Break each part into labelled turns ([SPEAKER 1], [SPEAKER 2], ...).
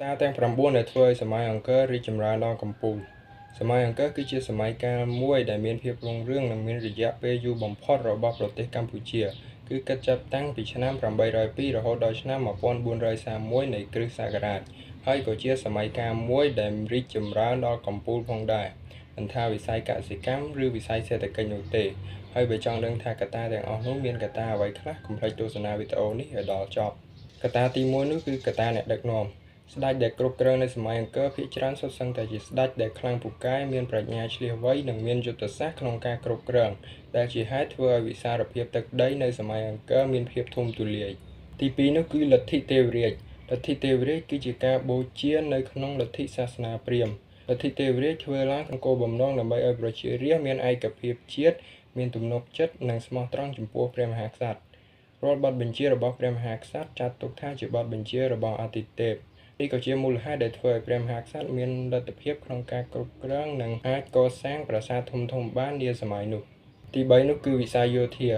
[SPEAKER 1] តាទាំង9ដែលធ្វើឲ្យសម័យអង្គររីកចម្រើនដល់កំពូលសម័យអង្គរគឺជាសម័យកាលមួយដែលមានភាពរុងរឿងនិងមានរយៈពេលយូរបំផុតរបស់ប្រទេសកម្ពុជាគឺគិតចាប់តាំងពីឆ្នាំ802រហូតដល់ឆ្នាំ1431នៃគ្រិស្តសករាជហើយក៏ជាសម័យកាលមួយដែលរីកចម្រើនដល់កំពូលផងដែរមិនថាវិស័យកសិកម្មឬវិស័យសេដ្ឋកិច្ចនោះទេហើយបើចង់ដឹងថាកត្តាទាំងអស់នោះមានកត្តាអ្វីខ្លះកុំភ្លេចទស្សនាវីដេអូនេះឲ្យដល់ចប់កត្តាទី1នោះគឺកត្តាអ្នកដឹកនាំស្ដេចដែលគ្រប់គ្រងនៅសម័យអង្គរភាគច្រើនសុទ្ធសឹងតែជាស្ដេចដែលខ្លាំងពូកែមានប្រាជ្ញាឈ្លាសវៃនិងមានយុទ្ធសាស្ត្រក្នុងការគ្រប់គ្រងដែលជាហេតុធ្វើឲ្យវិសាលភាពទឹកដីនៅសម័យអង្គរមានភាពធំទូលាយទី2នោះគឺលទ្ធិទេវរាជលទ្ធិទេវរាជគឺជាការបូជានៅក្នុងលទ្ធិសាសនាព្រាហ្មណ៍លទ្ធិទេវរាជធ្វើឡើងក្នុងគោលបំណងដើម្បីឲ្យប្រជារាស្ត្រមានឯកភាពជាតិមានទំនុកចិត្តនិងស្មោះត្រង់ចំពោះព្រះមហាក្សត្ររាល់បទបញ្ជារបស់ព្រះមហាក្សត្រចាត់ទុកថាជាបទបញ្ជារបស់អាទិទេពនេះក៏ជាមូលហេតុដែលធ្វើឲ្យព្រះមហាក្សត្រមានលទ្ធភាពក្នុងការគ្រប់គ្រងនិងអាចកសាងប្រាសាទធំៗបាននាសម័យនោះទី3នោះគឺវិស័យយោធា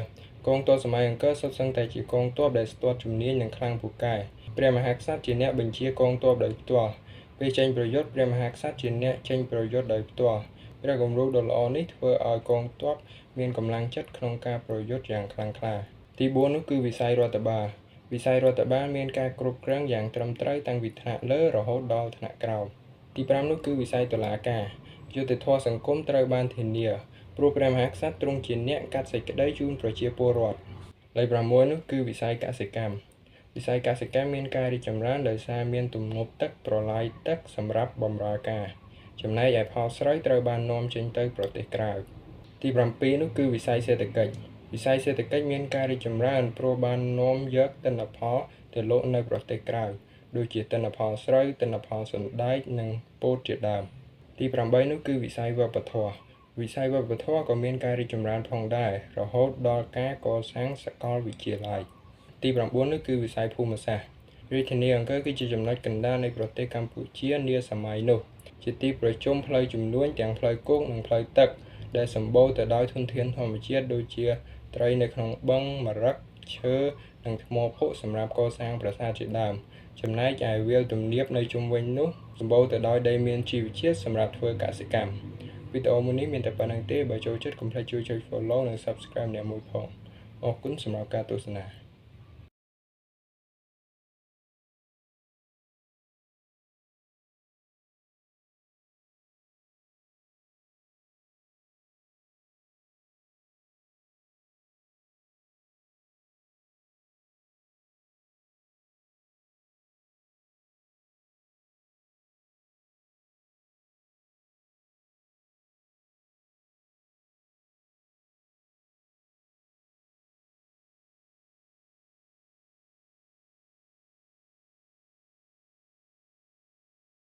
[SPEAKER 1] កងទ័ពសម័យអង្គរសុទ្ធសឹងតែជាកងទ័ពដែលស្ទាត់ជំនាញនិងខ្លាំងពូកែព្រះមហាក្សត្រជាអ្នកបញ្ជាកងទ័ពដោយផ្ទាល់ពេលចេញប្រយុទ្ធព្រះមហាក្សត្រជាអ្នកចេញប្រយុទ្ធដោយផ្ទាល់ព្រះគំរូដ៏ល្អនេះធ្វើឲ្យកងទ័ពមានកម្លាំងចិត្តក្នុងការប្រយុទ្ធយ៉ាងខ្លាំងក្លាទី4នោះគឺវិស័យរដ្ឋបាលវិស័យរដ្ឋបាលមានការគ្រប់គ្រងយ៉ាងត្រឹមត្រូវតាំងពីថ្នាក់លើរហូតដល់ថ្នាក់ក្រោមទី5នោះគឺវិស័យតុលាការយុត្តិធម៌សង្គមត្រូវបានធានាព្រោះព្រះមហាក្សត្រទ្រង់ជាអ្នកកាត់សេចក្តីជូនប្រជាពលរដ្ឋលេខ6នោះគឺវិស័យកសិកម្មវិស័យកសិកម្មមានការរីកចម្រើនដោយសារមានទំនប់ទឹកប្រឡាយទឹកសម្រាប់បម្រើការចំណែកឯផលស្រូវត្រូវបាននាំចេញទៅប្រទេសក្រៅទី7នោះគឺវិស័យសេដ្ឋកិច្ចវិស័យសេដ្ឋកិច្ចមានការរីកចម្រើនព្រោះបាននាំយកទិន្នផលទៅលក់នៅប្រទេសក្រៅដូចជាទិន្នផលស្រូវទិន្នផលសណ្តែកនិងពោតជាដើមទី8នោះគឺវិស័យវប្បធម៌វិស័យវប្បធម៌ក៏មានការរីកចម្រើនផងដែររហូតដល់ការកសាងសាកលវិទ្យាល័យទី9នោះគឺវិស័យភូមិសាស្ត្ររាជធានីអង្គរគឺជាចំណុចកណ្ដាលនៃប្រទេសកម្ពុជានាសម័យនោះជាទីប្រជុំផ្លូវជំនួញទាំងផ្លូវគោកនិងផ្លូវទឹកដែលសម្បូរទៅដោយធនធានធម្មជាតិដូចជាត្រីនៅក្នុងបឹងម្រឹកឈើនិងថ្មភក់សម្រាប់កសាងប្រាសាទជាដើមចំណែកឯវាលទំនាបនៅជុំវិញនោះសម្បូរទៅដោយដីមានជីវជាតិសម្រាប់ធ្វើកសិកម្មវីដេអូមួយនេះមានតែប៉ុណ្្នឹងទេបើចូលចិត្តកុំភ្លេចជួយចុច Follow និង Subscribe អ្នកមួយផងអរគុណសម្រាប់ការទស្សនា